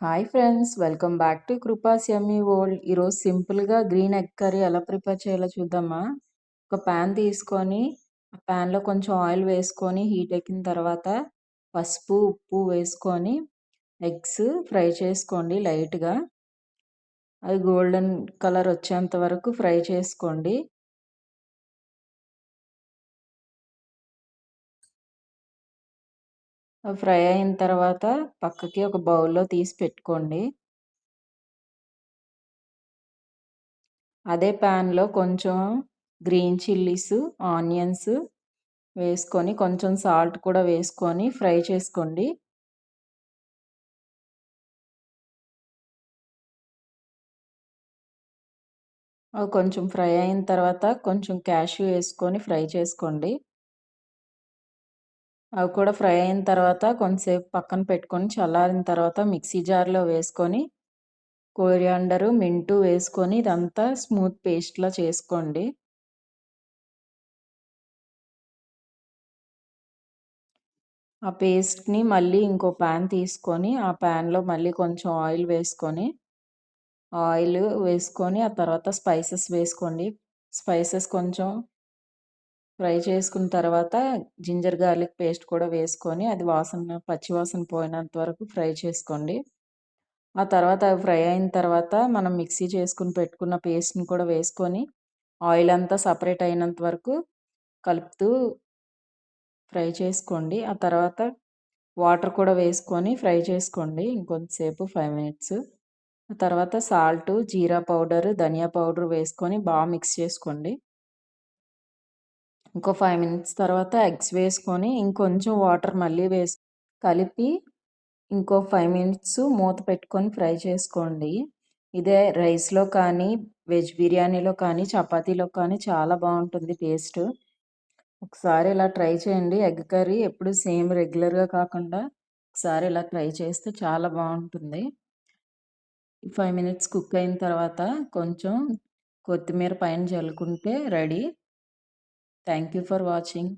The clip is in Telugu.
Hi friends, welcome back to Krupa's yummy world. ఈరోజు సింపుల్గా గ్రీన్ ఎగ్ కర్రీ ఎలా ప్రిపేర్ చేయాలో చూద్దామా. ఒక ప్యాన్ తీసుకొని ఆ ప్యాన్లో కొంచెం ఆయిల్ వేసుకొని హీట్ ఎక్కిన తర్వాత పసుపు ఉప్పు వేసుకొని ఎగ్స్ ఫ్రై చేసుకోండి. లైట్గా అది గోల్డెన్ కలర్ వచ్చేంత వరకు ఫ్రై చేసుకోండి. ఫ్రై అయిన తర్వాత పక్కకి ఒక బౌల్లో తీసి పెట్టుకోండి. అదే ప్యాన్లో కొంచెం గ్రీన్ చిల్లీస్, ఆనియన్స్ వేసుకొని కొంచెం సాల్ట్ కూడా వేసుకొని ఫ్రై చేసుకోండి. అవి కొంచెం ఫ్రై అయిన తర్వాత కొంచెం క్యాష్యూ వేసుకొని ఫ్రై చేసుకోండి. అవి కూడా ఫ్రై అయిన తర్వాత కొంతసేపు పక్కన పెట్టుకొని చల్లారిన తర్వాత మిక్సీ జార్లో వేసుకొని కొరియాండరు, మింటు వేసుకొని ఇదంతా స్మూత్ పేస్ట్లా చేసుకోండి. ఆ పేస్ట్ని మళ్ళీ ఇంకో ప్యాన్ తీసుకొని ఆ ప్యాన్లో మళ్ళీ కొంచెం ఆయిల్ వేసుకొని ఆ తర్వాత స్పైసెస్ వేసుకోండి. స్పైసెస్ కొంచెం ఫ్రై చేసుకున్న తర్వాత జింజర్ గార్లిక్ పేస్ట్ కూడా వేసుకొని అది పచ్చి వాసన పోయినంత వరకు ఫ్రై చేసుకోండి. ఆ తర్వాత అవి ఫ్రై అయిన తర్వాత మనం మిక్సీ చేసుకుని పెట్టుకున్న పేస్ట్ని కూడా వేసుకొని ఆయిల్ అంతా సపరేట్ అయినంత వరకు కలుపుతూ ఫ్రై చేసుకోండి. ఆ తర్వాత వాటర్ కూడా వేసుకొని ఫ్రై చేసుకోండి ఇంకొంతసేపు 5 మినిట్స్. ఆ తర్వాత సాల్టు, జీరా పౌడర్, ధనియా పౌడర్ వేసుకొని బాగా మిక్స్ చేసుకోండి. ఇంకో 5 మినిట్స్ తర్వాత ఎగ్స్ వేసుకొని ఇంకొంచెం వాటర్ మళ్ళీ కలిపి ఇంకో 5 మినిట్స్ మూత పెట్టుకొని ఫ్రై చేసుకోండి. ఇదే రైస్లో కానీ, వెజ్ బిర్యానీలో కానీ, చపాతీలో కానీ చాలా బాగుంటుంది టేస్ట్. ఒకసారి ఇలా ట్రై చేయండి. ఎగ్ కర్రీ ఎప్పుడు సేమ్ రెగ్యులర్గా కాకుండా ఒకసారి ఇలా ట్రై చేస్తే చాలా బాగుంటుంది. 5 మినిట్స్ కుక్ అయిన తర్వాత కొంచెం కొత్తిమీర పైన జల్లుకుంటే ready. Thank you for watching.